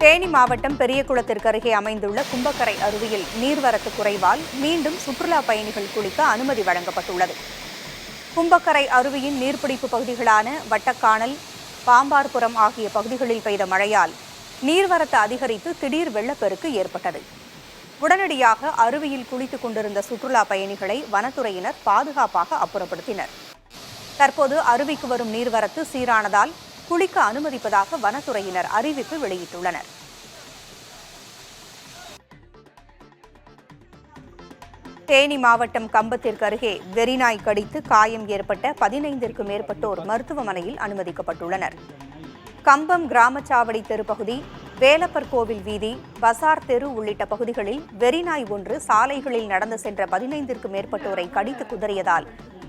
தேனி மாவட்டம் பெரியகுளத்திற்கு அருகே அமைந்துள்ள கும்பக்கரை அருவியில் நீர்வரத்து குறைவால் மீண்டும் சுற்றுலா பயணிகள் குளிக்க அனுமதி வழங்கப்பட்டுள்ளது. கும்பக்கரை அருவியின் நீர்பிடிப்பு பகுதிகளான வட்டக்கானல், பாம்பார்புரம் ஆகிய பகுதிகளில் பெய்த மழையால் நீர்வரத்து அதிகரித்து திடீர் வெள்ளப்பெருக்கு ஏற்பட்டது. உடனடியாக அருவியில் குளித்துக் கொண்டிருந்த சுற்றுலா பயணிகளை வனத்துறையினர் பாதுகாப்பாக அப்புறப்படுத்தினர். தற்போது அருவிக்கு வரும் நீர்வரத்து சீரானதால் குளிக்க அனுமதிப்பதாக வனத்துறையினர் அறிவிப்பு வெளியிட்டுள்ளனர். தேனி மாவட்டம் கம்பத்திற்கு அருகே வெறிநாய் கடித்து காயம் ஏற்பட்ட 15க்கும் மேற்பட்டோர் மருத்துவமனையில் அனுமதிக்கப்பட்டுள்ளனர். கம்பம் கிராமச்சாவடி தெருப்பகுதி, வேலப்பர் கோவில் வீதி, பசார் தெரு உள்ளிட்ட பகுதிகளில் வெறிநாய் ஒன்று சாலைகளில் நடந்து சென்ற 15க்கும் மேற்பட்டோரை கடித்து குதறியதால்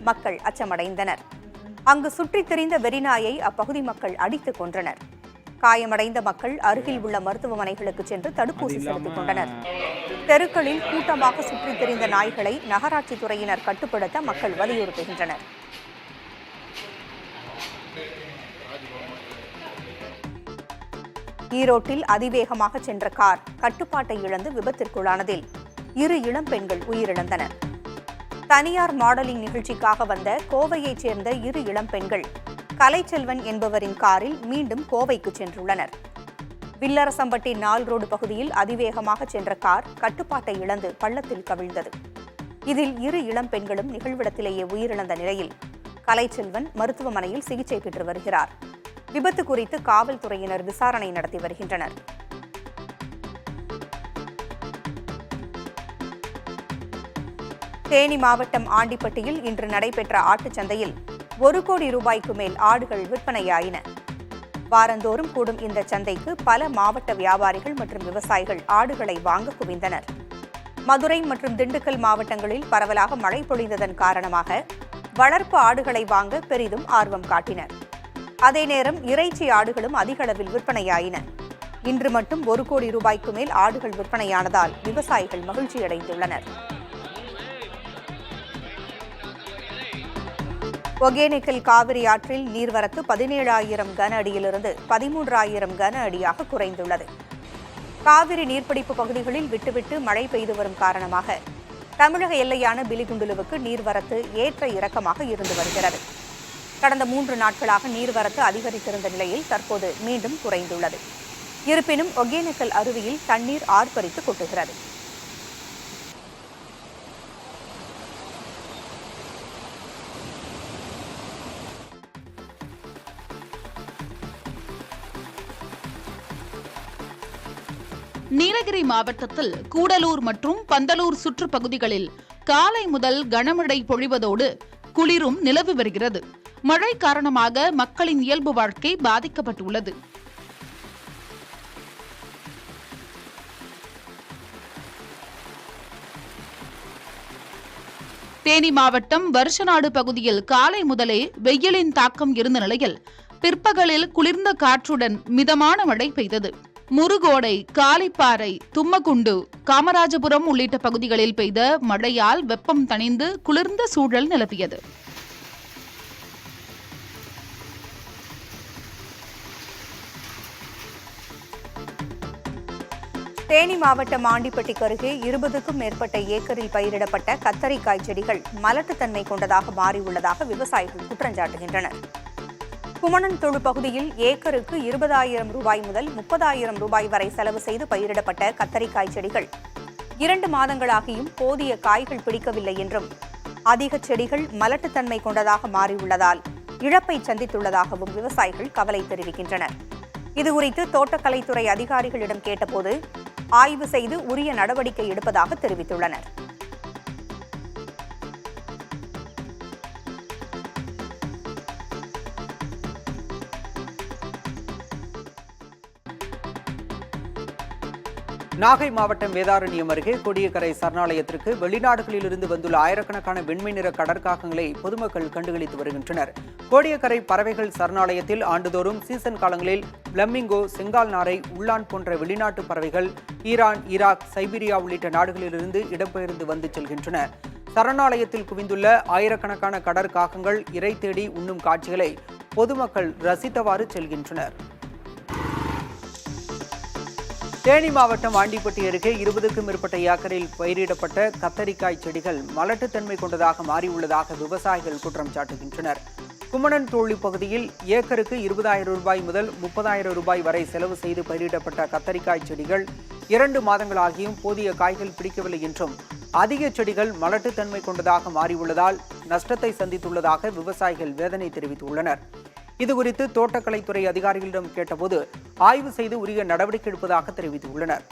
மக்கள் அச்சமடைந்தனர். அங்கு சுற்றித் திரிந்த வெறிநாயை அப்பகுதி மக்கள் அடித்துக் கொன்றனர். காயமடைந்த மக்கள் அருகில் உள்ள மருத்துவமனைகளுக்கு சென்று தடுப்பூசி செலுத்திக் கொண்டனர். தெருக்களில் கூட்டமாக சுற்றித் திரிந்த நாய்களை நகராட்சித்துறையினர் கட்டுப்படுத்த மக்கள் வலியுறுத்துகின்றனர். ஈரோட்டில் அதிவேகமாக சென்ற கார் கட்டுப்பாட்டை இழந்து விபத்திற்குள்ளானதில் 2 இளம் பெண்கள் உயிரிழந்தனர். தனியார் மாடலிங் நிகழ்ச்சிக்காக வந்த கோவையைச் சேர்ந்த 2 இளம் பெண்கள் கலைச்செல்வன் என்பவரின் காரில் மீண்டும் கோவைக்கு சென்றுள்ளனர். வில்லரசம்பட்டி நால் ரோடு பகுதியில் அதிவேகமாக சென்ற கார் கட்டுப்பாட்டை இழந்து பள்ளத்தில் கவிழ்ந்தது. இதில் 2 இளம் பெண்களும் நிகழ்விடத்திலேயே உயிரிழந்த நிலையில் கலைச்செல்வன் மருத்துவமனையில் சிகிச்சை பெற்று வருகிறார். விபத்து குறித்து காவல்துறையினர் விசாரணை நடத்தி வருகின்றனர். தேனி மாவட்டம் ஆண்டிப்பட்டியில் இன்று நடைபெற்ற ஆட்டுச்சந்தையில் 1 கோடி ரூபாய்க்கு மேல் ஆடுகள் விற்பனையாயின. வாரந்தோறும் கூடும் இந்த சந்தைக்கு பல மாவட்ட வியாபாரிகள் மற்றும் விவசாயிகள் ஆடுகளை வாங்க குவிந்தனர். மதுரை மற்றும் திண்டுக்கல் மாவட்டங்களில் பரவலாக மழை பொழிந்ததன் காரணமாக வளர்ப்பு ஆடுகளை வாங்க பெரிதும் ஆர்வம் காட்டினர். அதே நேரம் இறைச்சி ஆடுகளும் அதிக அளவில் விற்பனையாயின. இன்று மட்டும் 1 கோடி ரூபாய்க்கு மேல் ஆடுகள் விற்பனையானதால் விவசாயிகள் மகிழ்ச்சியடைந்துள்ளனர். ஒகேனக்கல் காவிரி ஆற்றில் நீர்வரத்து 17,000 கன அடியிலிருந்து 13,000 கன அடியாக குறைந்துள்ளது. காவிரி நீர்பிடிப்பு பகுதிகளில் விட்டுவிட்டு மழை பெய்து வரும் காரணமாக தமிழக எல்லையான பிலிகுண்டுலுவுக்கு நீர்வரத்து ஏற்ற இறக்கமாக இருந்து வருகிறது. கடந்த 3 நாட்களாக நீர்வரத்து அதிகரித்திருந்த நிலையில் தற்போது மீண்டும் குறைந்துள்ளது. இருப்பினும் ஒகேனக்கல் அருவியில் தண்ணீர் ஆர்ப்பரித்து கொட்டுகிறது. நீலகிரி மாவட்டத்தில் கூடலூர் மற்றும் பந்தலூர் சுற்றுப்பகுதிகளில் காலை முதல் கனமழை பொழிவதோடு குளிரும் நிலவி வருகிறது. மழை காரணமாக மக்களின் இயல்பு வாழ்க்கை பாதிக்கப்பட்டுள்ளது. தேனி மாவட்டம் வருஷநாடு பகுதியில் காலை முதலே வெயிலின் தாக்கம் இருந்த நிலையில் பிற்பகலில் குளிர்ந்த காற்றுடன் மிதமான மழை பெய்தது. முருகோடை, காலிப்பாறை, தும்மகுண்டு, காமராஜபுரம் உள்ளிட்ட பகுதிகளில் பெய்த மழையால் வெப்பம் தணிந்து குளிர்ந்த சூழல் நிலவியது. தேனி மாவட்டம் ஆண்டிப்பட்டிக்கு அருகே 20க்கும் மேற்பட்ட ஏக்கரில் பயிரிடப்பட்ட கத்தரிக்காய் செடிகள் மலட்டுத்தன்மை கொண்டதாக மாறியுள்ளதாக விவசாயிகள் குற்றஞ்சாட்டுகின்றனர். குமணன் தொழு பகுதியில் ஏக்கருக்கு 20,000 ரூபாய் முதல் 30,000 ரூபாய் வரை செலவு செய்து பயிரிடப்பட்ட கத்தரிக்காய் செடிகள் 2 மாதங்களாகியும் போதிய காய்கள் பிடிக்கவில்லை என்றும் அதிக செடிகள் மலட்டுத்தன்மை கொண்டதாக மாறியுள்ளதால் இழப்பை சந்தித்துள்ளதாகவும் விவசாயிகள் கவலை தெரிவிக்கின்றனர். இதுகுறித்து தோட்டக்கலைத்துறை அதிகாரிகளிடம் கேட்டபோது ஆய்வு செய்து உரிய நடவடிக்கை எடுப்பதாக தெரிவித்துள்ளனர். நாகை மாவட்டம் வேதாரண்யம் அருகே கொடியக்கரை சரணாலயத்திற்கு வெளிநாடுகளிலிருந்து வந்துள்ள ஆயிரக்கணக்கான வெண்மை நிற கடற்காகங்களை பொதுமக்கள் கண்டுகளித்து வருகின்றனர். கோடியக்கரை பறவைகள் சரணாலயத்தில் ஆண்டுதோறும் சீசன் காலங்களில் பிளமிங்கோ, செங்கால் நாரை, உள்ளான் போன்ற வெளிநாட்டு பறவைகள் ஈரான், ஈராக், சைபீரியா உள்ளிட்ட நாடுகளிலிருந்து இடம்பெயர்ந்து வந்து செல்கின்றன. சரணாலயத்தில் குவிந்துள்ள ஆயிரக்கணக்கான கடற்காகங்கள் இரை தேடி உண்ணும் காட்சிகளை பொதுமக்கள் ரசித்தவாறு செல்கின்றனர். தேனி மாவட்டம் ஆண்டிப்பட்டி அருகே 20க்கும் மேற்பட்ட ஏக்கரில் பயிரிடப்பட்ட கத்தரிக்காய் செடிகள் மலட்டுத்தன்மை கொண்டதாக மாறியுள்ளதாக விவசாயிகள் குற்றம் சாட்டுகின்றனர். குமணன் தோழி பகுதியில் ஏக்கருக்கு 20,000 ரூபாய் முதல் 30,000 ரூபாய் வரை செலவு செய்து பயிரிடப்பட்ட கத்தரிக்காய் செடிகள் 2 மாதங்களாகியும் போதிய காய்கள் பிடிக்கவில்லை என்றும் அதிக செடிகள் மலட்டுத்தன்மை கொண்டதாக மாறியுள்ளதால் நஷ்டத்தை சந்தித்துள்ளதாக விவசாயிகள் வேதனை தெரிவித்துள்ளனர். இதுகுறித்து தோட்டக்கலைத்துறை அதிகாரிகளிடம் கேட்டபோது ஆய்வு செய்து உரிய நடவடிக்கை எடுப்பதாக தெரிவித்துள்ளனர்.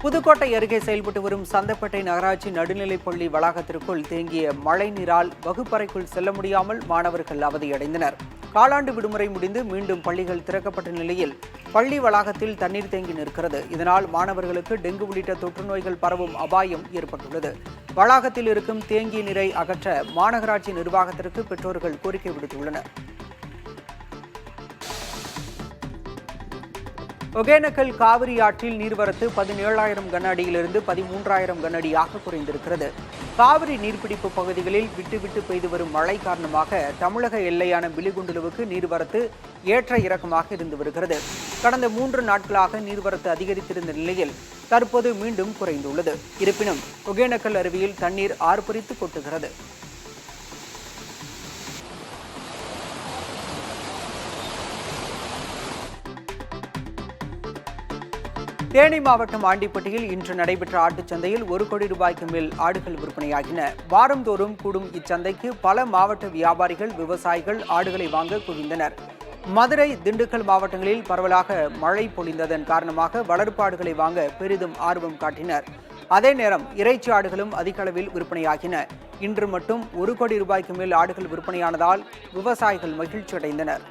புதுக்கோட்டை அருகே செயல்பட்டு வரும் சந்தப்பேட்டை நகராட்சி நடுநிலைப்பள்ளி வளாகத்திற்குள் தேங்கிய மழை நீரால் வகுப்பறைக்குள் செல்ல முடியாமல் மாணவர்கள் அவதியடைந்தனர். காலாண்டு விடுமுறை முடிந்து மீண்டும் பள்ளிகள் திறக்கப்பட்ட நிலையில் பள்ளி வளாகத்தில் தண்ணீர் தேங்கி நிற்கிறது. இதனால் மாணவர்களுக்கு டெங்கு உள்ளிட்ட தொற்று நோய்கள் பரவும் அபாயம் ஏற்பட்டுள்ளது. வளாகத்தில் இருக்கும் தேங்கிய நீரை அகற்ற மாநகராட்சி நிர்வாகத்திற்கு பெற்றோர்கள் கோரிக்கை விடுத்துள்ளனர். ஒகேனக்கல் காவிரி ஆற்றில் நீர்வரத்து 17,000 கன அடியிலிருந்து 13,000 கன அடியாக குறைந்திருக்கிறது. காவிரி நீர்பிடிப்பு பகுதிகளில் விட்டு பெய்து வரும் மழை காரணமாக தமிழக எல்லையான பிலிகுண்டுலுவுக்கு நீர்வரத்து ஏற்ற இறக்கமாக இருந்து வருகிறது. கடந்த 3 நாட்களாக நீர்வரத்து அதிகரித்திருந்த நிலையில் தற்போது மீண்டும் குறைந்துள்ளது. இருப்பினும் ஒகேனக்கல் அருவியில் தண்ணீர் ஆர்ப்பரித்து கொட்டுகிறது. தேனி மாவட்டம் ஆண்டிப்பட்டியில் இன்று நடைபெற்ற ஆட்டுச் சந்தையில் 1 கோடி ரூபாய்க்கு மேல் ஆடுகள் விற்பனையாகின. வாரந்தோறும் கூடும் இச்சந்தைக்கு பல மாவட்ட வியாபாரிகள், விவசாயிகள் ஆடுகளை வாங்க குவிந்தனர். மதுரை, திண்டுக்கல் மாவட்டங்களில் பரவலாக மழை பொழிந்ததன் காரணமாக வளர்ப்பாடுகளை வாங்க பெரிதும் ஆர்வம் காட்டினர். அதே நேரம் இறைச்சி ஆடுகளும் அதிக அளவில் விற்பனையாகின. இன்று மட்டும் 1 கோடி ரூபாய்க்கு மேல் ஆடுகள் விற்பனையானதால் விவசாயிகள் மகிழ்ச்சி அடைந்தனர்.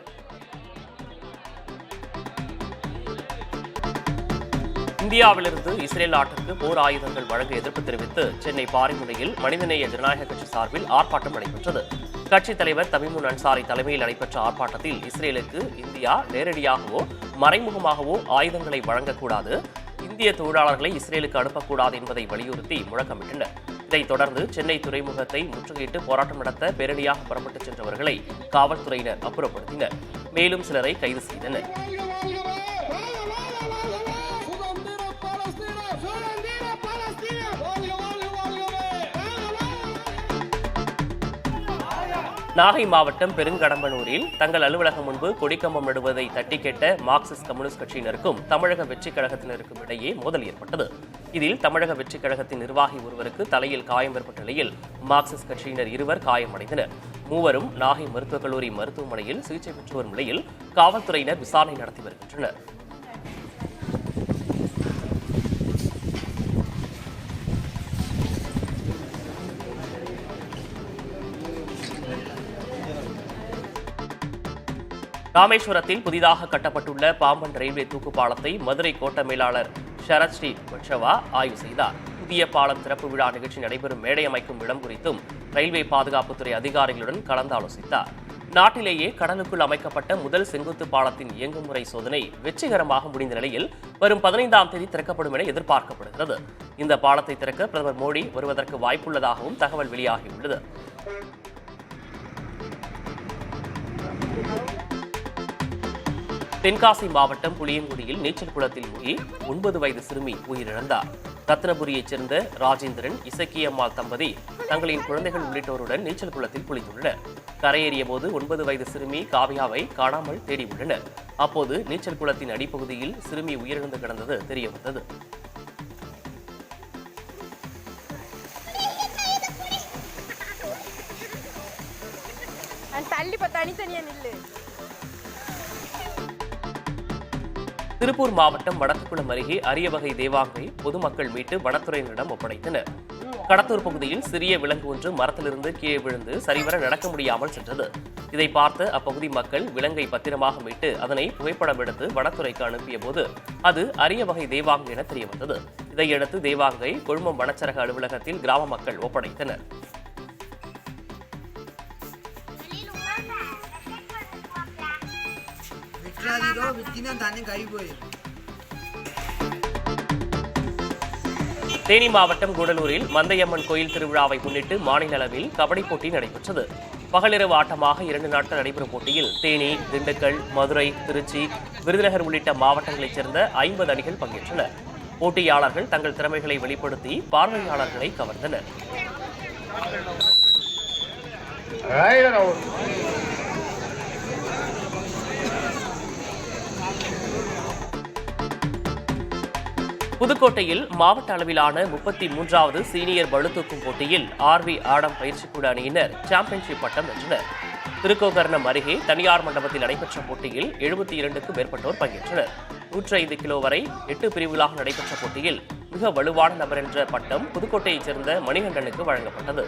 இந்தியாவிலிருந்து இஸ்ரேல் நாட்டிற்கு போர் ஆயுதங்கள் வழங்க எதிர்ப்பு தெரிவித்து சென்னை பாரிமுனையில் மனிதநேய ஜனநாயக கட்சி சார்பில் ஆர்ப்பாட்டம் நடைபெற்றது. கட்சித் தலைவர் தமிமுன் அன்சாரி தலைமையில் நடைபெற்ற ஆர்ப்பாட்டத்தில் இஸ்ரேலுக்கு இந்தியா நேரடியாகவோ மறைமுகமாகவோ ஆயுதங்களை வழங்கக்கூடாது, இந்திய தொழிலாளர்களை இஸ்ரேலுக்கு அனுப்பக்கூடாது என்பதை வலியுறுத்தி முழக்கமிட்டனர். இதைத் தொடர்ந்து சென்னை துறைமுகத்தை முற்றுகையிட்டு போராட்டம் நடத்த பேரணியாக புறப்பட்டுச் சென்றவர்களை காவல்துறையினர் அப்புறப்படுத்தினர். மேலும் சிலரை கைது செய்தனர். நாகை மாவட்டம் பெருங்கடம்பனூரில் தங்கள் அலுவலகம் முன்பு கொடிக்கம்பம் நடுவதை தட்டி கேட்ட மார்க்சிஸ்ட் கம்யூனிஸ்ட் கட்சியினருக்கும் தமிழக வெற்றிக் கழகத்தினருக்கும் இடையே மோதல் ஏற்பட்டது. இதில் தமிழக வெற்றிக் கழகத்தின் நிர்வாகி ஒருவருக்கு தலையில் காயம் ஏற்பட்ட நிலையில் மார்க்சிஸ்ட் கட்சியினர் 2 காயமடைந்தனர். 3 நாகை மருத்துவக் கல்லூரி மருத்துவமனையில் சிகிச்சை பெற்று வரும் நிலையில் காவல்துறையினர் விசாரணை நடத்தி வருகின்றனர். ராமேஸ்வரத்தில் புதிதாக கட்டப்பட்டுள்ள பாம்பன் ரயில்வே தூக்கு பாலத்தை மதுரை கோட்ட மேலாளர் ஷரத் ஸ்ரீ வட்சவா ஆய்வு செய்தார். புதிய பாலம் திறப்பு விழா நிகழ்ச்சி நடைபெறும் மேடை அமைக்கும் இடம் குறித்தும் ரயில்வே பாதுகாப்புத்துறை அதிகாரிகளுடன் கலந்தாலோசித்தார். நாட்டிலேயே கடலுக்குள் அமைக்கப்பட்ட முதல் செங்குத்து பாலத்தின் இயங்குமுறை சோதனை வெற்றிகரமாக முடிந்த நிலையில் வரும் 15ஆம் தேதி திறக்கப்படும் என எதிர்பார்க்கப்படுகிறது. இந்த பாலத்தை திறக்க பிரதமர் மோடி வருவதற்கு வாய்ப்புள்ளதாகவும் தகவல் வெளியாகியுள்ளது. தென்காசி மாவட்டம் புளியங்குடியில் நீச்சல் குளத்தில் மூழ்கி 9 வயது சிறுமி உயிரிழந்தார். ரத்னபுரியைச் சேர்ந்த ராஜேந்திரன், இசக்கியம்மாள் தம்பதி தங்களின் குழந்தைகள் உள்ளிட்டோருடன் நீச்சல் குளத்தில் குளித்துள்ளனர். கரையேறிய போது 9 வயது சிறுமி காவியாவை காணாமல் தேடியுள்ளனர். அப்போது நீச்சல் குளத்தின் அடிப்பகுதியில் சிறுமி உயிரிழந்து கிடந்தது தெரியவந்தது. திருப்பூர் மாவட்டம் வடக்குக்குளம் அருகே அரிய வகை தேவாங்கை பொதுமக்கள் மீட்டு வனத்துறையினரிடம் ஒப்படைத்தனர். கடத்தூர் பகுதியில் சிறிய விலங்கு ஒன்று மரத்திலிருந்து கீழே விழுந்து சரிவர நடக்க முடியாமல் சென்றது. இதை பார்த்து அப்பகுதி மக்கள் விலங்கை பத்திரமாக மீட்டு அதனை புகைப்படம் எடுத்து வனத்துறைக்கு அனுப்பிய போது அது அரிய வகை தேவாங்கை என தெரியவந்தது. இதையடுத்து தேவாங்கை கொழுமம் வனச்சரக அலுவலகத்தில் கிராம மக்கள் ஒப்படைத்தனர். தேனி மாவட்டம் கூடலூரில் மந்தையம்மன் கோயில் திருவிழாவை முன்னிட்டு மாநில அளவில் கபடி போட்டி நடைபெற்றது. பகலிரவு ஆட்டமாக 2 நாட்கள் நடைபெறும் போட்டியில் தேனி, திண்டுக்கல், மதுரை, திருச்சி, விருதுநகர் உள்ளிட்ட மாவட்டங்களைச் சேர்ந்த 50 அணிகள் பங்கேற்றன. போட்டியாளர்கள் தங்கள் திறமைகளை வெளிப்படுத்தி பார்வையாளர்களை கவர்ந்தனர். புதுக்கோட்டையில் மாவட்ட அளவிலான 33வது சீனியர் பளுதூக்கும் போட்டியில் ஆர்வி ஆடம் பயிற்சிக்குழு அணியினர் சாம்பியன்ஷிப் பட்டம் வென்றனர். திருக்கோகர்ணம் அருகே தனியார் மண்டபத்தில் நடைபெற்ற போட்டியில் 72க்கும் மேற்பட்டோர் பங்கேற்றனர். 105 கிலோ வரை 8 பிரிவுகளாக நடைபெற்ற போட்டியில் மிக வலுவான நபர் என்ற பட்டம் புதுக்கோட்டையைச் சேர்ந்த மணிகண்டனுக்கு வழங்கப்பட்டது.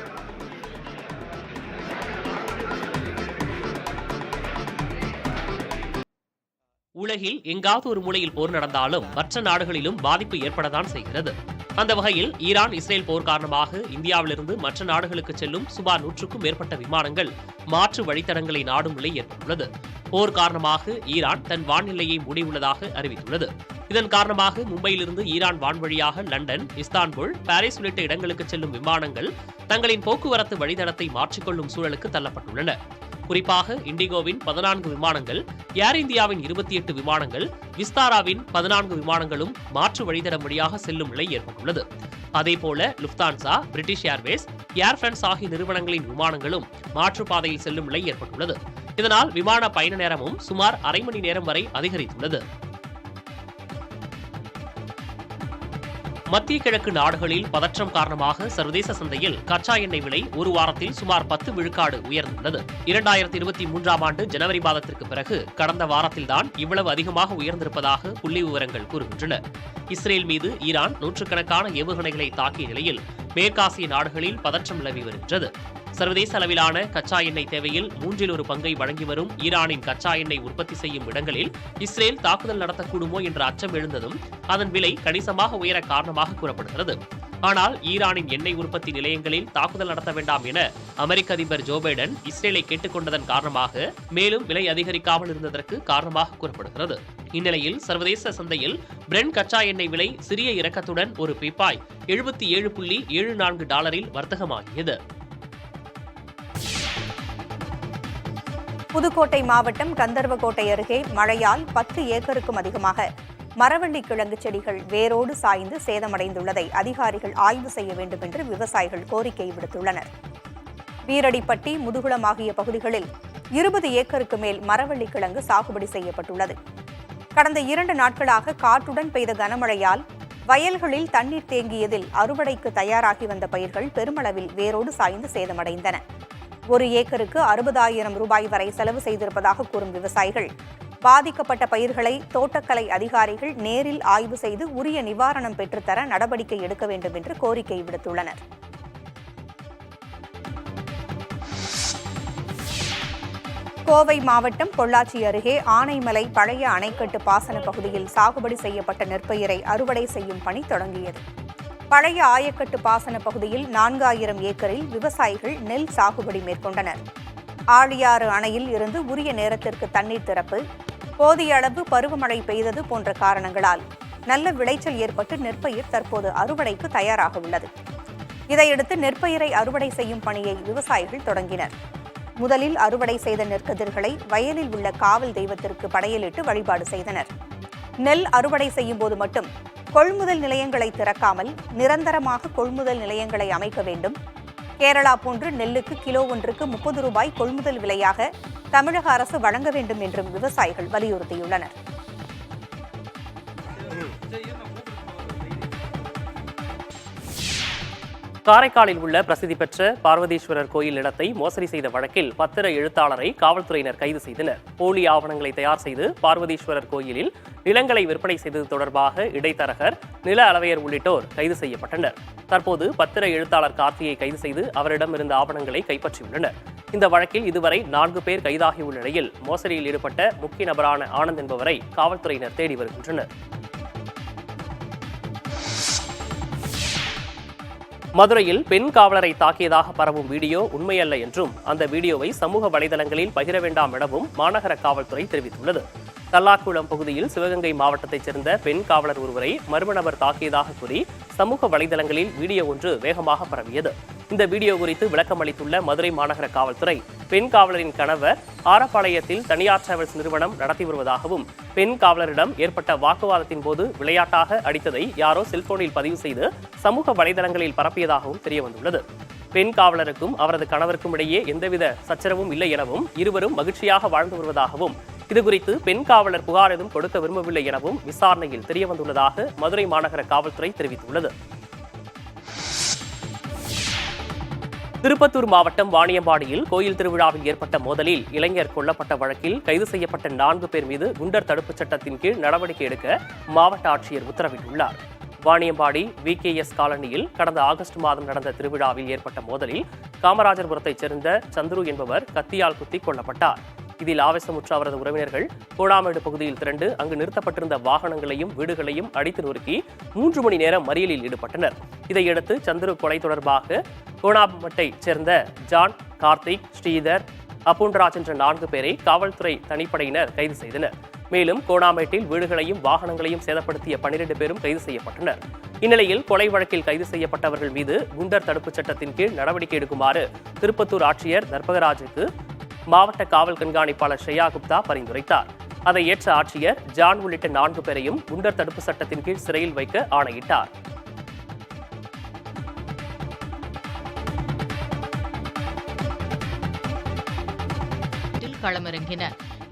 உலகில் எங்காவது ஒரு மூலையில் போர் நடந்தாலும் மற்ற நாடுகளிலும் பாதிப்பு ஏற்படத்தான் செய்கிறது. அந்த வகையில் ஈரான் இஸ்ரேல் போர் காரணமாக இந்தியாவிலிருந்து மற்ற நாடுகளுக்கு செல்லும் சுமார் 100க்கும் மேற்பட்ட விமானங்கள் மாற்று வழித்தடங்களை நாடும் நிலை ஏற்பட்டுள்ளது. போர் காரணமாக ஈரான் தன் வான்எல்லையை மூடியுள்ளதாக அறிவித்துள்ளது. இதன் காரணமாக மும்பையிலிருந்து ஈரான் வான்வழியாக லண்டன், இஸ்தான்புல், பாரிஸ் உள்ளிட்ட இடங்களுக்கு செல்லும் விமானங்கள் தங்களின் போக்குவரத்து வழித்தடத்தை மாற்றிக்கொள்ளும் சூழலுக்கு தள்ளப்பட்டுள்ளன. குறிப்பாக இண்டிகோவின் 14 விமானங்கள், ஏர் இந்தியாவின் 28 விமானங்கள், விஸ்தாராவின் 14 விமானங்களும் மாற்று வழித்தடம் வழியாக செல்லும் நிலை ஏற்பட்டுள்ளது. அதேபோல Lufthansa, British Airways, Air France ஆகிய நிறுவனங்களின் விமானங்களும் மாற்றுப்பாதையில் செல்லும் நிலை ஏற்பட்டுள்ளது. இதனால் விமான பயண நேரமும் சுமார் அரை மணி நேரம் வரை அதிகரித்துள்ளது. மத்திய கிழக்கு நாடுகளில் பதற்றம் காரணமாக சர்வதேச சந்தையில் கச்சா எண்ணெய் விலை ஒரு வாரத்தில் சுமார் 10 விழுக்காடு உயர்ந்துள்ளது. 2023ஆம் ஆண்டு ஜனவரி மாதத்திற்கு பிறகு கடந்த வாரத்தில்தான் இவ்வளவு அதிகமாக உயர்ந்திருப்பதாக புள்ளி விவரங்கள் கூறுகின்றன. இஸ்ரேல் மீது ஈரான் நூற்றுக்கணக்கான ஏவுகணைகளை தாக்கிய நிலையில் மேற்காசிய நாடுகளில் பதற்றம் நிலவி வருகின்றது. சர்வதேச அளவிலான கச்சா எண்ணெய் தேவையில் 1/3 பங்கை வழங்கி வரும் ஈரானின் கச்சா எண்ணெய் உற்பத்தி செய்யும் இடங்களில் இஸ்ரேல் தாக்குதல் நடத்தக்கூடுமோ என்ற அச்சம் எழுந்ததும் அதன் விலை கணிசமாக உயர காரணமாக கூறப்படுகிறது. ஆனால் ஈரானின் எண்ணெய் உற்பத்தி நிலையங்களில் தாக்குதல் நடத்த வேண்டாம் என அமெரிக்க அதிபர் ஜோ பைடன் இஸ்ரேலை கேட்டுக்கொண்டதன் காரணமாக மேலும் விலை அதிகரிக்காமல் இருந்ததற்கு காரணமாக கூறப்படுகிறது. இந்நிலையில் சர்வதேச சந்தையில் பிரெண்ட் கச்சா எண்ணெய் விலை சிறிய இறக்கத்துடன் ஒரு பீப்பாய் $77.74 வர்த்தகமாகியது. புதுக்கோட்டை மாவட்டம் கந்தர்வக்கோட்டை அருகே மழையால் 10 ஏக்கருக்கும் அதிகமாக மரவள்ளி கிழங்கு செடிகள் வேரோடு சாய்ந்து சேதமடைந்துள்ளதை அதிகாரிகள் ஆய்வு செய்ய வேண்டும் என்று விவசாயிகள் கோரிக்கை விடுத்துள்ளனர். வீரடிப்பட்டி, முதுகுளம் ஆகிய பகுதிகளில் 20 ஏக்கருக்கு மேல் மரவள்ளி கிழங்கு சாகுபடி செய்யப்பட்டுள்ளது. கடந்த 2 நாட்களாக காற்றுடன் பெய்த கனமழையால் வயல்களில் தண்ணீர் தேங்கியதில் அறுவடைக்கு தயாராகி வந்த பயிர்கள் பெருமளவில் வேரோடு சாய்ந்து சேதமடைந்தன. 1 ஏக்கருக்கு 60,000 ரூபாய் வரை செலவு செய்திருப்பதாக கூறும் விவசாயிகள் பாதிக்கப்பட்ட பயிர்களை தோட்டக்கலை அதிகாரிகள் நேரில் ஆய்வு செய்து உரிய நிவாரணம் பெற்றுத்தர நடவடிக்கை எடுக்க வேண்டும் என்று கோரிக்கை விடுத்துள்ளனர். கோவை மாவட்டம் பொள்ளாச்சி அருகே ஆனைமலை பழைய அணைக்கட்டு பாசன பகுதியில் சாகுபடி செய்யப்பட்ட நெற்பயிரை அறுவடை செய்யும் பணி தொடங்கியது. பழைய ஆயக்கட்டு பாசன பகுதியில் 4000 ஏக்கரில் விவசாயிகள் நெல் சாகுபடி மேற்கொண்டனர். ஆழியாறு அணையில் இருந்து உரிய நேரத்திற்கு தண்ணீர் திறப்பு, போதிய அளவு பருவமழை பெய்தது போன்ற காரணங்களால் நல்ல விளைச்சல் ஏற்பட்டு நெற்பயிர் தற்போது அறுவடைக்கு தயாராக உள்ளது. இதையடுத்து நெற்பயிரை அறுவடை செய்யும் பணியை விவசாயிகள் தொடங்கினர். முதலில் அறுவடை செய்த நெற்கதிர்களை வயலில் உள்ள காவல் தெய்வத்திற்கு படையலிட்டு வழிபாடு செய்தனர். நெல் அறுவடை செய்யும் போது மட்டும் கொள்முதல் நிலையங்களை திறக்காமல் நிரந்தரமாக கொள்முதல் நிலையங்களை அமைக்க வேண்டும். கேரளா போன்று நெல்லுக்கு கிலோ ஒன்றுக்கு 30 ரூபாய் கொள்முதல் விலையாக தமிழக அரசு வழங்க வேண்டும் என்றும் விவசாயிகள் வலியுறுத்தியுள்ளனர். காரைக்காலில் உள்ள பிரசித்தி பெற்ற பார்வதீஸ்வரர் கோயில் இடத்தை மோசடி செய்த வழக்கில் பத்திர எழுத்தாளரை காவல்துறையினர் கைது செய்தனர். போலி ஆவணங்களை தயார் செய்து பார்வதீஸ்வரர் கோயிலில் நிலங்களை விற்பனை செய்தது தொடர்பாக இடைத்தரகர், நில அளவையர் உள்ளிட்டோர் கைது செய்யப்பட்டனர். தற்போது பத்திர எழுத்தாளர் கார்த்தியை கைது செய்து அவரிடம் இருந்த ஆவணங்களை கைப்பற்றியுள்ளனர். இந்த வழக்கில் இதுவரை 4 பேர் கைதாகியுள்ள நிலையில் மோசடியில் ஈடுபட்ட முக்கிய நபரான ஆனந்த் என்பவரை காவல்துறையினர் தேடி வருகின்றனர். மதுரையில் பெண் காவலரை தாக்கியதாக பரவும் வீடியோ உண்மையல்ல என்றும் அந்த வீடியோவை சமூக வலைதளங்களில் பகிர வேண்டாம் எனவும் மாநகர காவல்துறை தெரிவித்துள்ளது. தல்லாக்குளம் பகுதியில் சிவகங்கை மாவட்டத்தைச் சேர்ந்த பெண் காவலர் ஒருவரை மர்ம நபர் தாக்கியதாக கூறி சமூக வலைதளங்களில் வீடியோ ஒன்று வேகமாக பரவியது. இந்த வீடியோ குறித்து விளக்கம் அளித்துள்ள மதுரை மாநகர காவல்துறை, பெண் காவலரின் கணவர் ஆரப்பாளையத்தில் தனியார் டிராவல்ஸ் நிறுவனம் நடத்தி வருவதாகவும், பெண் காவலரிடம் ஏற்பட்ட வாக்குவாதத்தின் போது விளையாட்டாக அடித்ததை யாரோ செல்போனில் பதிவு செய்து சமூக வலைதளங்களில் பரப்பியதாகவும் தெரியவந்துள்ளது. பெண் காவலருக்கும் அவரது கணவருக்கும் இடையே எந்தவித சச்சரவும் இல்லை எனவும், இருவரும் மகிழ்ச்சியாக வாழ்ந்து வருவதாகவும், இதுகுறித்து பெண் காவலர் புகார் எதுவும் கொடுக்க விரும்பவில்லை எனவும் விசாரணையில் தெரியவந்துள்ளதாக மதுரை மாநகர காவல்துறை தெரிவித்துள்ளது. திருப்பத்தூர் மாவட்டம் வாணியம்பாடியில் கோயில் திருவிழாவில் ஏற்பட்ட மோதலில் இளைஞர் கொல்லப்பட்ட வழக்கில் கைது செய்யப்பட்ட 4 பேர் மீது குண்டர் தடுப்புச் சட்டத்தின் கீழ் நடவடிக்கை எடுக்க மாவட்ட ஆட்சியர் உத்தரவிட்டுள்ளார். வாணியம்பாடி VKS காலனியில் கடந்த ஆகஸ்ட் மாதம் நடந்த திருவிழாவில் ஏற்பட்ட மோதலில் காமராஜர்புரத்தைச் சேர்ந்த சந்துரு என்பவர் கத்தியால் குத்தி கொல்லப்பட்டார். இதில் ஆவேசமுற்ற அவரது உறவினர்கள் கோடாமேடு பகுதியில் திரண்டு அங்கு நிறுத்தப்பட்டிருந்த வாகனங்களையும் வீடுகளையும் அடித்து நொறுக்கி 3 மணி நேரம் மறியலில் ஈடுபட்டனர். இதையடுத்து சந்துரு கொலை தொடர்பாக கோடாமேட்டைச் சேர்ந்த ஜான், கார்த்திக், ஸ்ரீதர், அப்புன்ராஜ் என்ற 4 பேரை காவல்துறை தனிப்படையினர் கைது செய்தனர். மேலும் கோடாமேட்டில் வீடுகளையும் வாகனங்களையும் சேதப்படுத்திய 12 பேரும் கைது செய்யப்பட்டனர். இந்நிலையில் கொலை வழக்கில் கைது செய்யப்பட்டவர்கள் மீது குண்டர் தடுப்புச் சட்டத்தின் கீழ் நடவடிக்கை எடுக்குமாறு திருப்பத்தூர் ஆட்சியர் தர்பகராஜுக்கு மாவட்ட காவல் கண்காணிப்பாளர் ஸ்ரேயா குப்தா பரிந்துரைத்தார். அதை ஏற்ற ஆட்சியர் ஜான் உள்ளிட்ட 4 பேரையும் குண்டர் தடுப்பு சட்டத்தின் கீழ் சிறையில் வைக்க ஆணையிட்டார். களமிறங்கின.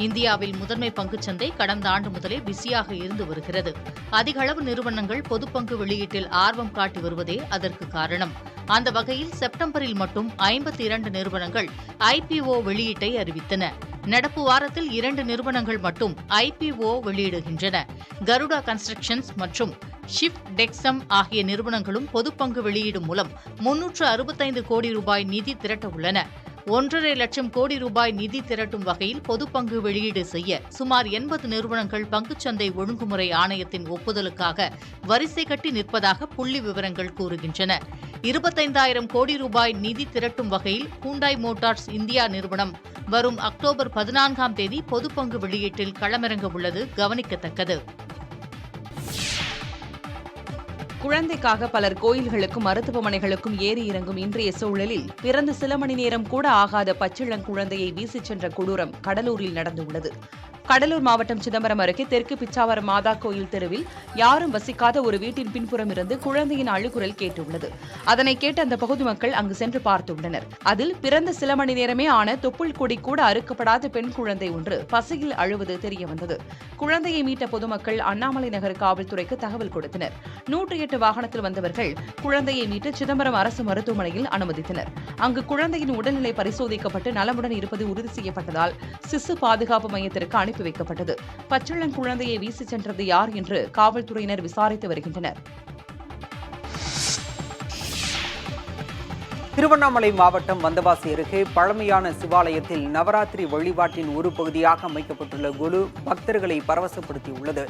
இந்தியாவில் முதன்மை பங்குச்சந்தை கடந்த ஆண்டு முதலே பிஸியாக இருந்து வருகிறது. அதிக அளவு நிறுவனங்கள் பொதுப்பங்கு வெளியீட்டில் ஆர்வம் காட்டி வருவதே அதற்கு காரணம். அந்த வகையில் செப்டம்பரில் மட்டும் 52 நிறுவனங்கள் IPO வெளியீட்டை அறிவித்தன. நடப்பு வாரத்தில் 2 நிறுவனங்கள் மட்டும் IPO வெளியிடுகின்றன. கருடா கன்ஸ்ட்ரக்ஷன்ஸ் மற்றும் ஷிஃப்ட் டெக்ஸம் ஆகிய நிறுவனங்களும் பொதுப்பங்கு வெளியீடு மூலம் 365 கோடி ரூபாய் நிதி திரட்ட உள்ளன. 1.5 லட்சம் கோடி ரூபாய் நிதி திரட்டும் வகையில் பொதுப்பங்கு வெளியீடு செய்ய சுமார் 80 நிறுவனங்கள் பங்குச்சந்தை ஒழுங்குமுறை ஆணையத்தின் ஒப்புதலுக்காக வரிசை கட்டி நிற்பதாக புள்ளி விவரங்கள் கூறுகின்றன. 25,000 கோடி ரூபாய் நிதி திரட்டும் வகையில் ஹூண்டாய் மோட்டார்ஸ் இந்தியா நிறுவனம் வரும் அக்டோபர் 14ஆம் தேதி பொதுப்பங்கு வெளியீட்டில் களமிறங்க உள்ளது கவனிக்கத்தக்கது. குழந்தைக்காக பலர் கோயில்களுக்கும் மருத்துவமனைகளுக்கும் ஏறி இறங்கும் இன்றைய சூழலில் பிறந்து சில மணி நேரம் கூட ஆகாத பச்சிளங்குழந்தையை வீசிச் சென்ற கொடூரம் கடலூரில் நடந்துள்ளது. கடலூர் மாவட்டம் சிதம்பரம் அருகே தெற்கு பிச்சாவரம் மாதா கோயில் தெருவில் யாரும் வசிக்காத ஒரு வீட்டின் பின்புறம் இருந்து குழந்தையின் அழுகுரல் கேட்டுள்ளது. அதனை கேட்டு அந்த பகுதி மக்கள் அங்கு சென்று பார்த்துள்ளனர். அதில் பிறந்த சில மணி நேரமே ஆன தொப்புள் கொடி கூட அறுக்கப்படாத பெண் குழந்தை ஒன்று பசியில் அழுவது தெரியவந்தது. குழந்தையை மீட்ட பொதுமக்கள் அண்ணாமலை நகர் காவல்துறைக்கு தகவல் கொடுத்தனர். 108 வாகனத்தில் வந்தவர்கள் குழந்தையை மீட்டு சிதம்பரம் அரசு மருத்துவமனையில் அனுமதித்தனர். அங்கு குழந்தையின் உடல்நிலை பரிசோதிக்கப்பட்டு நலமுடன் இருப்பது உறுதி செய்யப்பட்டதால் சிசு பாதுகாப்பு மையத்திற்கு அனுப்பி வைக்கப்பட்டது. பச்சிளங்குழந்தையை வீசி சென்றது யார் என்று காவல்துறையினர் விசாரித்து வருகின்றனர். திருவண்ணாமலை மாவட்டம் வந்தவாசி அருகே பழமையான சிவாலயத்தில் நவராத்திரி வழிபாட்டின் ஒரு பகுதியாக அமைக்கப்பட்டுள்ள கொலு பக்தர்களை பரவசப்படுத்தியுள்ளது.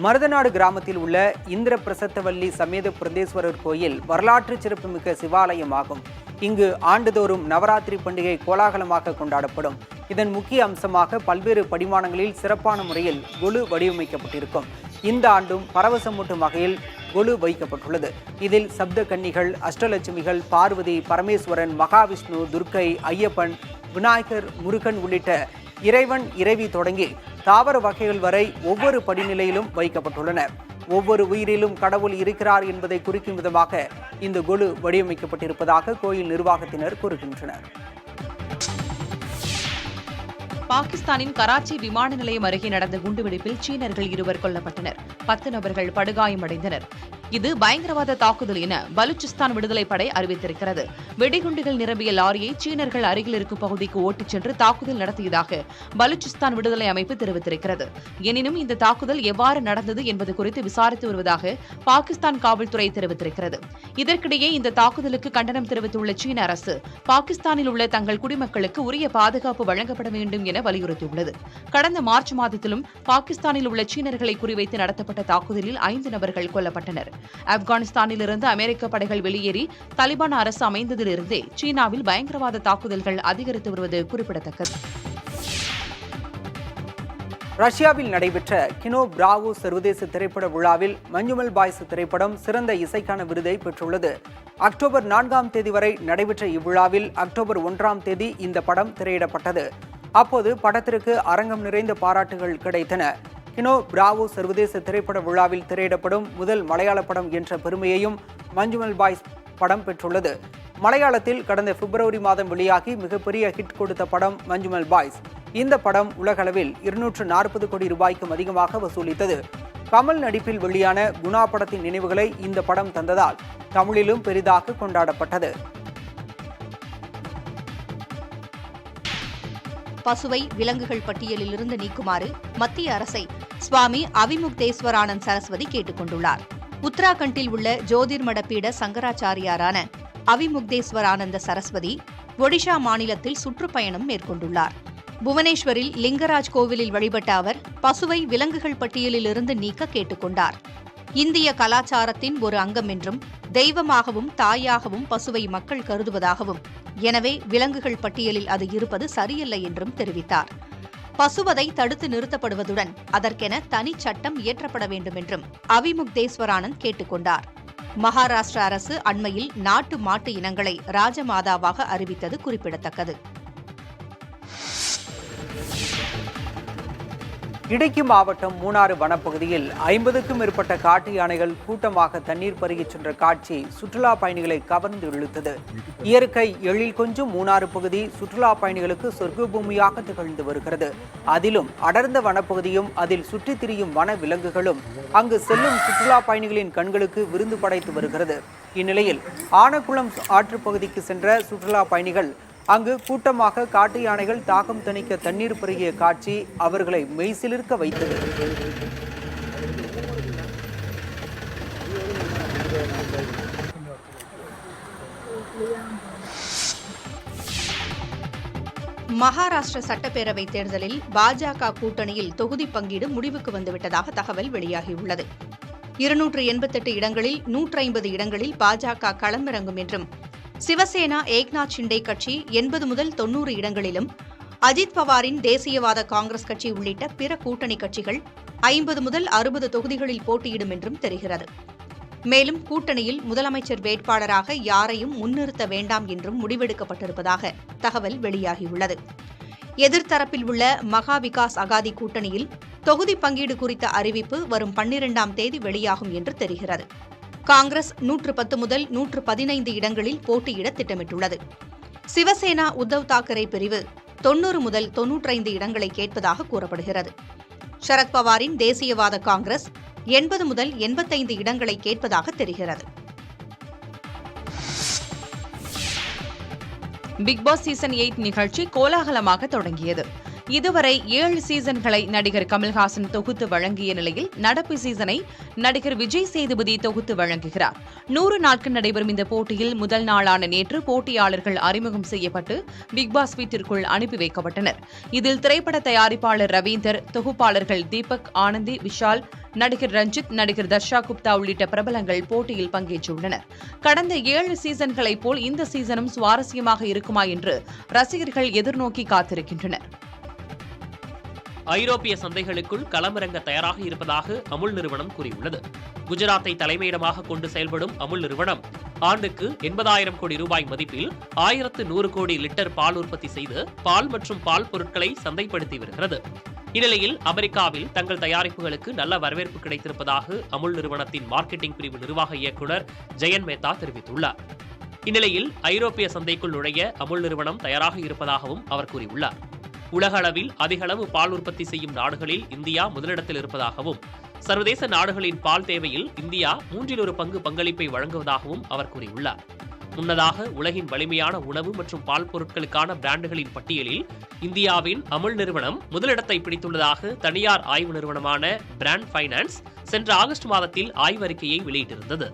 மருதநாடு கிராமத்தில் உள்ள இந்திர பிரசத்தவல்லி சமேத பிரதேஸ்வரர் கோயில் வரலாற்று சிறப்புமிக்க சிவாலயம் ஆகும். இங்கு ஆண்டுதோறும் நவராத்திரி பண்டிகை கோலாகலமாக கொண்டாடப்படும். இதன் முக்கிய அம்சமாக பல்வேறு படிமானங்களில் சிறப்பான முறையில் கொலு வடிவமைக்கப்பட்டிருக்கும். இந்த ஆண்டும் பரவசமூட்டும் வகையில் கொலு வைக்கப்பட்டுள்ளது. இதில் சப்த கன்னிகள், அஷ்டலட்சுமிகள், பார்வதி, பரமேஸ்வரன், மகாவிஷ்ணு, துர்க்கை, ஐயப்பன், விநாயகர், முருகன் உள்ளிட்ட இறைவன் இறைவி தொடங்கி தாவர வகைகள் வரை ஒவ்வொரு படிநிலையிலும் வைக்கப்பட்டுள்ளன. ஒவ்வொரு உயிரிலும் கடவுள் இருக்கிறார் என்பதை குறிக்கும் விதமாக இந்த கொலு வடிவமைக்கப்பட்டிருப்பதாக கோயில் நிர்வாகத்தினர் கூறுகின்றனர். பாகிஸ்தானின் கராச்சி விமான நிலையம் அருகே நடந்த குண்டுவெடிப்பில் சீனர்கள் 2 கொல்லப்பட்டனர். 10 நபர்கள் படுகாயமடைந்தனர். இது பயங்கரவாத தாக்குதல் என பலூச்சிஸ்தான் விடுதலை படை அறிவித்திருக்கிறது. வெடிகுண்டுகள் நிரம்பிய லாரியை சீனர்கள் அருகில் இருக்கும் பகுதிக்கு ஓட்டிச் சென்று தாக்குதல் நடத்தியதாக பலூச்சிஸ்தான் விடுதலை அமைப்பு தெரிவித்திருக்கிறது. எனினும் இந்த தாக்குதல் எவ்வாறு நடந்தது என்பது குறித்து விசாரித்து வருவதாக பாகிஸ்தான் காவல்துறை தெரிவித்திருக்கிறது. இதற்கிடையே இந்த தாக்குதலுக்கு கண்டனம் தெரிவித்துள்ள சீன அரசு பாகிஸ்தானில் உள்ள தங்கள் குடிமக்களுக்கு உரிய பாதுகாப்பு வழங்கப்பட வேண்டும் என வலியுறுத்தியுள்ளது. கடந்த மார்ச் மாதத்திலும் பாகிஸ்தானில் உள்ள சீனர்களை குறிவைத்து நடத்தப்பட்ட தாக்குதலில் 5 நபர்கள் கொல்லப்பட்டனர். ஆப்கானிஸ்தானில் இருந்து அமெரிக்க படைகள் வெளியேறி தாலிபான் அரசு அமைந்ததிலிருந்தே சீனாவில் பயங்கரவாத தாக்குதல்கள் அதிகரித்து வருவது குறிப்பிடத்தக்கது. ரஷ்யாவில் நடைபெற்ற கினோ பிராவோ சர்வதேச திரைப்பட விழாவில் மஞ்சுமல் பாய்ஸ் திரைப்படம் சிறந்த இசைக்கான விருதை பெற்றுள்ளது. அக்டோபர் 4ஆம் தேதி வரை நடைபெற்ற இவ்விழாவில் அக்டோபர் 1ஆம் தேதி இந்த படம் திரையிடப்பட்டது. அப்போது படத்திற்கு அரங்கம் நிறைந்த பாராட்டுகள் கிடைத்தன. கினோ பிராவோ சர்வதேச திரைப்பட விழாவில் திரையிடப்படும் முதல் மலையாள படம் என்ற பெருமையையும் மஞ்சுமல் பாய்ஸ் படம் பெற்றுள்ளது. மலையாளத்தில் கடந்த பிப்ரவரி மாதம் வெளியாகி மிகப்பெரிய ஹிட் கொடுத்த படம் மஞ்சுமல் பாய்ஸ். இந்த படம் உலகளவில் 240 கோடி ரூபாய்க்கும் அதிகமாக வசூலித்தது. கமல் நடிப்பில் வெளியான குணா படத்தின் நினைவுகளை இந்த படம் தந்ததால் தமிழிலும் பெரிதாக கொண்டாடப்பட்டது. பசுவை விலங்குகள் பட்டியலில் இருந்து நீக்குமாறு மத்திய அரசை சுவாமி அவிமுக்தேஸ்வரானந்த் சரஸ்வதி கேட்டுக் கொண்டுள்ளார். உத்தராகண்டில் உள்ள ஜோதிர்மட பீட சங்கராச்சாரியாரான அவிமுக்தேஸ்வரானந்த சரஸ்வதி ஒடிஷா மாநிலத்தில் சுற்றுப்பயணம் மேற்கொண்டுள்ளார். புவனேஸ்வரில் லிங்கராஜ் கோவிலில் வழிபட்ட அவர் பசுவை விலங்குகள் பட்டியலில் இருந்து நீக்க கேட்டுக் கொண்டார். இந்திய கலாச்சாரத்தின் ஒரு அங்கம் என்றும் தெய்வமாகவும் தாயாகவும் பசுவை மக்கள் கருதுவதாகவும், எனவே விலங்குகள் பட்டியலில் அது இருப்பது சரியில்லை என்றும் தெரிவித்தார். பசுவதை தடுத்து நிறுத்தப்படுவதுடன் அதற்கென தனி சட்டம் இயற்றப்பட வேண்டும் என்றும் அவிமுக்தேஸ்வரானந்த் கேட்டுக் கொண்டார். மகாராஷ்டிரா அரசு அண்மையில் நாட்டு மாட்டு இனங்களை ராஜமாதாவாக அறிவித்தது குறிப்பிடத்தக்கது. இடுக்கி மாவட்டம் மூணாறு வனப்பகுதியில் 50க்கும் மேற்பட்ட காட்டு யானைகள் கூட்டமாக தண்ணீர் பருகிச் சென்ற காட்சி சுற்றுலா பயணிகளை கவர்ந்து இழுத்தது. இயற்கை எழில் கொஞ்சம் மூணாறு பகுதி சுற்றுலா பயணிகளுக்கு சொர்க்க பூமியாக திகழ்ந்து வருகிறது. அதிலும் அடர்ந்த வனப்பகுதியும் அதில் சுற்றித் திரியும் வன விலங்குகளும் அங்கு செல்லும் சுற்றுலா பயணிகளின் கண்களுக்கு விருந்து படைத்து வருகிறது. இந்நிலையில் ஆனக்குளம் ஆற்றுப்பகுதிக்கு சென்ற சுற்றுலா பயணிகள் அங்கு கூட்டமாக காட்டு யானைகள் தாகம் தணிக்க தண்ணீர் பருகிய காட்சி அவர்களை மெய்சிலிர்க்க வைத்தது. மகாராஷ்டிர சட்டப்பேரவைத் தேர்தலில் பாஜக கூட்டணியில் தொகுதி பங்கீடு முடிவுக்கு வந்துவிட்டதாக தகவல் வெளியாகியுள்ளது. 288 இடங்களில் 150 இடங்களில் பாஜக களமிறங்கும் என்றும், சிவசேனா ஏக்நாத் ஷிண்டே கட்சி 80 முதல் 90 இடங்களிலும், அஜித் பவாரின் தேசியவாத காங்கிரஸ் கட்சி உள்ளிட்ட பிற கூட்டணி கட்சிகள் 50 முதல் 60 தொகுதிகளில் போட்டியிடும் என்றும் தெரிகிறது. மேலும் கூட்டணியில் முதலமைச்சர் வேட்பாளராக யாரையும் முன்னிறுத்த வேண்டாம் என்றும் முடிவெடுக்கப்பட்டிருப்பதாக தகவல் வெளியாகியுள்ளது. எதிர்த்தரப்பில் உள்ள மகா விகாஸ் அகாதி கூட்டணியில் தொகுதி பங்கீடு குறித்த அறிவிப்பு வரும் 12ஆம் தேதி வெளியாகும் என்று தெரிகிறது. காங்கிரஸ் 110 முதல் 115 இடங்களில் போட்டியிட திட்டமிட்டுள்ளது. சிவசேனா உத்தவ் தாக்கரே பிரிவு 90 முதல் 95 இடங்களை கேட்பதாக கூறப்படுகிறது. சரத்பவாரின் தேசியவாத காங்கிரஸ் 80 முதல் 85 இடங்களை கேட்பதாக தெரிகிறது. பிக்பாஸ் சீசன் 8 நிகழ்ச்சி கோலாகலமாக தொடங்கியது. இதுவரை 7 சீசன்களை நடிகர் கமல்ஹாசன் தொகுத்து வழங்கிய நிலையில் நடப்பு சீசனை நடிகர் விஜய் சேதுபதி தொகுத்து வழங்குகிறார். 100 நாட்கள் நடைபெறும் இந்த போட்டியில் முதல் நாளான நேற்று போட்டியாளர்கள் அறிமுகம் செய்யப்பட்டு பிக்பாஸ் வீட்டிற்குள் அனுப்பி வைக்கப்பட்டனர். இதில் திரைப்பட தயாரிப்பாளர் ரவீந்தர், தொகுப்பாளர்கள் தீபக், ஆனந்தி, விஷால், நடிகர் ரஞ்சித், நடிகர் தர்ஷா குப்தா உள்ளிட்ட பிரபலங்கள் போட்டியில் பங்கேற்றுள்ளனர். கடந்த 7 சீசன்களைப் போல் இந்த சீசனும் சுவாரஸ்யமாக இருக்குமா என்று ரசிகர்கள் எதிர்நோக்கி காத்திருக்கின்றனர். ஐரோப்பிய சந்தைகளுக்குள் களமிறங்க தயாராக இருப்பதாக அமுல் நிறுவனம் கூறியுள்ளது. குஜராத்தை தலைமையிடமாக கொண்டு செயல்படும் அமுல் நிறுவனம் ஆண்டுக்கு 80,000 கோடி ரூபாய் மதிப்பில் 1100 கோடி லிட்டர் பால் உற்பத்தி செய்து பால் மற்றும் பால் பொருட்களை சந்தைப்படுத்தி வருகிறது. இந்நிலையில் அமெரிக்காவில் தங்கள் தயாரிப்புகளுக்கு நல்ல வரவேற்பு கிடைத்திருப்பதாக அமுல் நிறுவனத்தின் மார்க்கெட்டிங் பிரிவு நிர்வாக இயக்குநர் ஜெயன் மேத்தா தெரிவித்துள்ளார். இந்நிலையில் ஐரோப்பிய சந்தைக்குள் நுழைய அமுல் நிறுவனம் தயாராக இருப்பதாகவும் அவர் கூறியுள்ளார். உலக அளவில் அதிக அளவு பால் உற்பத்தி செய்யும் நாடுகளில் இந்தியா முதலிடத்தில் இருப்பதாகவும், சர்வதேச நாடுகளின் பால் தேவையில் இந்தியா 1/3 பங்கு பங்களிப்பை வழங்குவதாகவும் அவர் கூறியுள்ளார். முன்னதாக உலகின் வலிமையான உணவு மற்றும் பால் பொருட்களுக்கான பிராண்டுகளின் பட்டியலில் இந்தியாவின் அமுல் நிறுவனம் முதலிடத்தை பிடித்துள்ளதாக தனியார் ஆய்வு நிறுவனமான பிராண்ட் ஃபைனான்ஸ் சென்ற ஆகஸ்ட் மாதத்தில் ஆய்வறிக்கையை வெளியிட்டிருந்தது.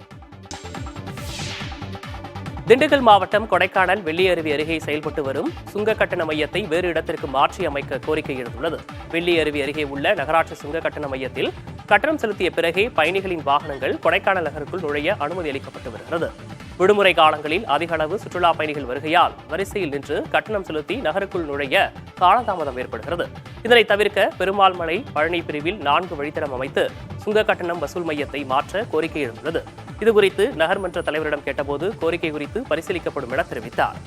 திண்டுக்கல் மாவட்டம் கொடைக்கானல் வெள்ளியருவி அருகே செயல்பட்டு வரும் சுங்க கட்டண மையத்தை வேறு இடத்திற்கு மாற்றி அமைக்க கோரிக்கை எழுந்துள்ளது. வெள்ளியருவி அருகே உள்ள நகராட்சி சுங்க கட்டண மையத்தில் கட்டணம் செலுத்திய பிறகே பயணிகளின் வாகனங்கள் கொடைக்கானல் நகருக்குள் நுழைய அனுமதி அளிக்கப்பட்டு வருகிறது. விடுமுறை காலங்களில் அதிக அளவு சுற்றுலா பயணிகள் வருகையால் வரிசையில் நின்று கட்டணம் செலுத்தி நகருக்குள் நுழைய காலதாமதம் ஏற்படுகிறது. இதனை தவிர்க்க பெருமாள் மலை பழனி பிரிவில் 4 வழித்தடம் அமைத்து சுங்க கட்டணம் வசூல் மையத்தை மாற்ற கோரிக்கை எழுந்துள்ளது. இதுகுறித்து நகர்மன்ற தலைவரிடம் கேட்டபோது கோரிக்கை குறித்து பரிசீலிக்கப்படும் என தெரிவித்தார்.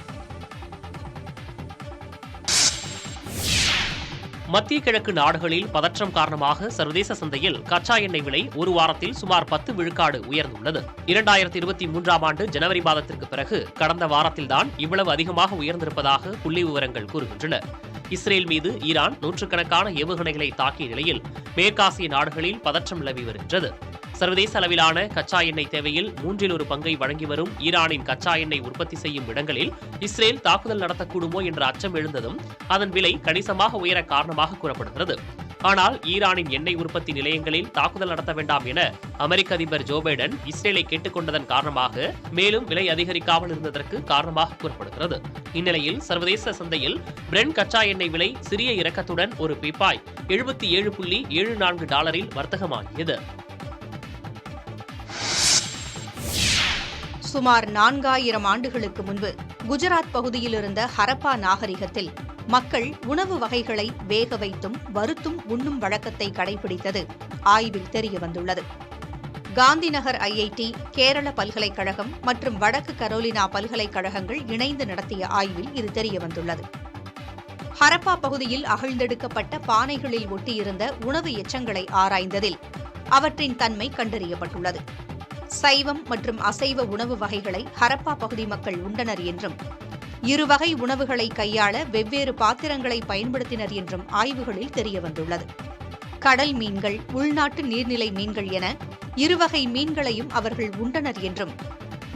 மத்திய கிழக்கு நாடுகளில் பதற்றம் காரணமாக சர்வதேச சந்தையில் கச்சா எண்ணெய் விலை ஒரு வாரத்தில் சுமார் 10 விழுக்காடு உயர்ந்துள்ளது. 2023ஆம் ஆண்டு ஜனவரி மாதத்திற்கு பிறகு கடந்த வாரத்தில்தான் இவ்வளவு அதிகமாக உயர்ந்திருப்பதாக புள்ளி விவரங்கள் கூறுகின்றன. இஸ்ரேல் மீது ஈரான் நூற்றுக்கணக்கான ஏவுகணைகளை தாக்கிய நிலையில் மேற்காசிய நாடுகளில் பதற்றம் நிலவி வருகின்றது. சர்வதேச அளவிலான கச்சா எண்ணெய் தேவையில் 1/3 பங்கை வழங்கி வரும் ஈரானின் கச்சா எண்ணெய் உற்பத்தி செய்யும் இடங்களில் இஸ்ரேல் தாக்குதல் நடத்தக்கூடுமோ என்ற அச்சம் எழுந்ததும் அதன் விலை கணிசமாக உயர காரணமாக கூறப்படுகிறது. ஆனால் ஈரானின் எண்ணெய் உற்பத்தி நிலையங்களில் தாக்குதல் நடத்த வேண்டாம் என அமெரிக்க அதிபர் ஜோ பைடன் இஸ்ரேலை கேட்டுக்கொண்டதன் காரணமாக மேலும் விலை அதிகரிக்காமல் இருந்ததற்கு காரணமாக கூறப்படுகிறது. இந்நிலையில் சர்வதேச சந்தையில் பிரெண்ட் கச்சா எண்ணெய் விலை சிறிய இறக்கத்துடன் ஒரு பீப்பாய் $77.74 வர்த்தகமாகியது. சுமார் 4000 ஆண்டுகளுக்கு முன்பு குஜராத் பகுதியில் இருந்த ஹரப்பா நாகரிகத்தில் மக்கள் உணவு வகைகளை வேக வைத்தும் வறுத்தும் உண்ணும் வழக்கத்தை கடைபிடித்தது ஆய்வில் தெரியவந்துள்ளது. காந்திநகர் ஐஐடி, கேரள பல்கலைக்கழகம் மற்றும் வடக்கு கரோலினா பல்கலைக்கழகங்கள் இணைந்து நடத்திய ஆய்வில் இது தெரியவந்துள்ளது. ஹரப்பா பகுதியில் அகழ்ந்தெடுக்கப்பட்ட பானைகளில் ஒட்டியிருந்த உணவு எச்சங்களை ஆராய்ந்ததில் அவற்றின் தன்மை கண்டறியப்பட்டுள்ளது. சைவம் மற்றும் அசைவ உணவு வகைகளை ஹரப்பா பகுதி மக்கள் உண்டனர் என்றும், இருவகை உணவுகளை கையாள வெவ்வேறு பாத்திரங்களை பயன்படுத்தினர் என்றும் ஆய்வுகளில் தெரியவந்துள்ளது. கடல் மீன்கள், உள்நாட்டு நீர்நிலை மீன்கள் என இருவகை மீன்களையும் அவர்கள் உண்டனர் என்றும்,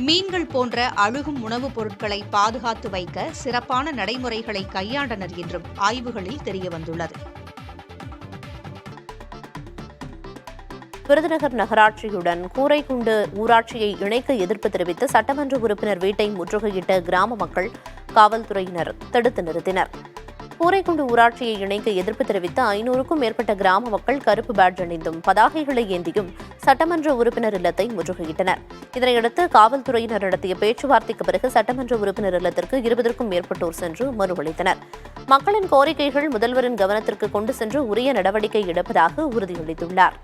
மீன்கள் போன்ற அழுகும் உணவுப் பொருட்களை பாதுகாத்து வைக்க சிறப்பான நடைமுறைகளை கையாண்டனர் என்றும் ஆய்வுகளில் தெரியவந்துள்ளது. விருதுநகர் நகராட்சியுடன் கூரைக்குண்டு ஊராட்சியை இணைக்க எதிர்ப்பு தெரிவித்து சட்டமன்ற உறுப்பினர் வீட்டை முற்றுகையிட்ட கிராம மக்கள் காவல்துறையினர் தடுத்து நிறுத்தினர். கூரைக்குண்டு ஊராட்சியை இணைக்க எதிர்ப்பு தெரிவித்து 500க்கும் மேற்பட்ட கிராம மக்கள் கருப்பு பேட்ஜ் அணிந்தும் பதாகைகளை ஏந்தியும் சட்டமன்ற உறுப்பினர் இல்லத்தை முற்றுகையிட்டனர். இதனையடுத்து காவல்துறையினர் நடத்திய பேச்சுவார்த்தைக்கு பிறகு சட்டமன்ற உறுப்பினர் இல்லத்திற்கு 20க்கும் மேற்பட்டோர் சென்று மனு அளித்தனர். மக்களின் கோரிக்கைகள் முதல்வரின் கவனத்திற்கு கொண்டு சென்று உரிய நடவடிக்கை எடுப்பதாக உறுதியளித்துள்ளார்.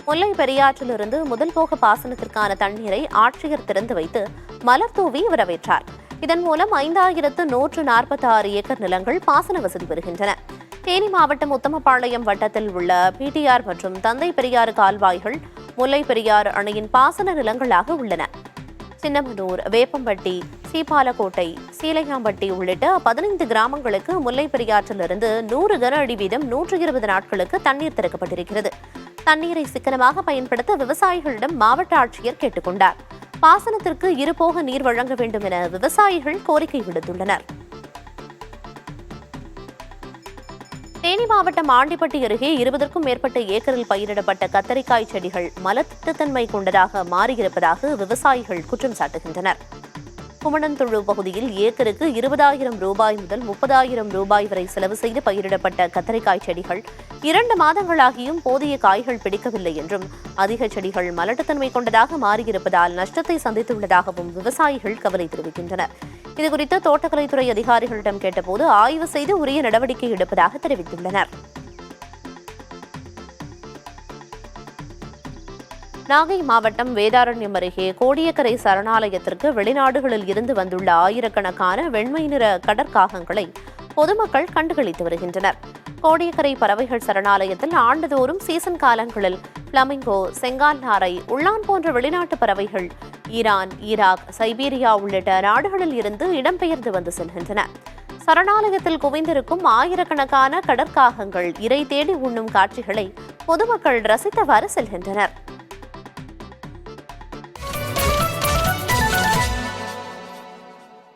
முல்லை பெரியாற்றிலிருந்து முதல் போக பாசனத்திற்கான தண்ணீரை ஆட்சியர் திறந்து வைத்து மலர் தூவி வரவேற்றார். இதன் மூலம் 5146 ஏக்கர் நிலங்கள் பாசன வசதி பெறுகின்றன. தேனி மாவட்டம் உத்தமபாளையம் வட்டத்தில் உள்ள பிடிஆர் மற்றும் தந்தை பெரியாறு கால்வாய்கள் முல்லை பெரியாறு அணையின் பாசன நிலங்களாக உள்ளன. சின்னமனூர், வேப்பம்பட்டி, சீப்பாலக்கோட்டை, சீலையாம்பட்டி உள்ளிட்ட 15 கிராமங்களுக்கு முல்லை பெரியாற்றிலிருந்து 100 கன அடி வீதம் 120 நாட்களுக்கு தண்ணீர் திறக்கப்பட்டிருக்கிறது. தண்ணீரை சிக்கனமாக பயன்படுத்த விவசாயிகளிடம் மாவட்ட ஆட்சியர் கேட்டுக் கொண்டார். பாசனத்திற்கு இருபோக நீர் வழங்க வேண்டும் என விவசாயிகள் கோரிக்கை விடுத்துள்ளனர். தேனி மாவட்டம் ஆண்டிப்பட்டி அருகே 20க்கும் மேற்பட்ட ஏக்கரில் பயிரிடப்பட்ட கத்தரிக்காய் செடிகள் மலட்டுத்தன்மை கொண்டதாக மாறியிருப்பதாக விவசாயிகள் குற்றம் சாட்டுகின்றனர். குமணந்துழு பகுதியில் ஏக்கருக்கு 20,000 ரூபாய் முதல் 30,000 ரூபாய் வரை செலவு செய்து பயிரிடப்பட்ட கத்தரிக்காய் செடிகள் 2 மாதங்களாகியும் போதிய காய்கள் பிடிக்கவில்லை என்றும், அதிக செடிகள் மலட்டுத்தன்மை கொண்டதாக மாறியிருப்பதால் நஷ்டத்தை சந்தித்துள்ளதாகவும் விவசாயிகள் கவலை தெரிவிக்கின்றனர். இதுகுறித்து தோட்டக்கலைத்துறை அதிகாரிகளிடம் கேட்டபோது ஆய்வு செய்து உரிய நடவடிக்கை எடுப்பதாக தெரிவித்துள்ளனர். நாகை மாவட்டம் வேதாரண்யம் அருகே கோடியக்கரை சரணாலயத்திற்கு வெளிநாடுகளில் இருந்து வந்துள்ள ஆயிரக்கணக்கான வெண்மை நிற கடற்காகங்களை பொதுமக்கள் கண்டுகளித்து வருகின்றனர். கோடியக்கரை பறவைகள் சரணாலயத்தில் ஆண்டுதோறும் சீசன் காலங்களில் பிளமிங்கோ, செங்கால் நாரை, உள்ளான் போன்ற வெளிநாட்டு பறவைகள் ஈரான், ஈராக், சைபீரியா உள்ளிட்ட நாடுகளில் இருந்து இடம்பெயர்ந்து வந்து செல்கின்றன. சரணாலயத்தில் குவிந்திருக்கும் ஆயிரக்கணக்கான கடற்காகங்கள் இரை தேடி உண்ணும் காட்சிகளை பொதுமக்கள் ரசித்தவாறு செல்கின்றனர்.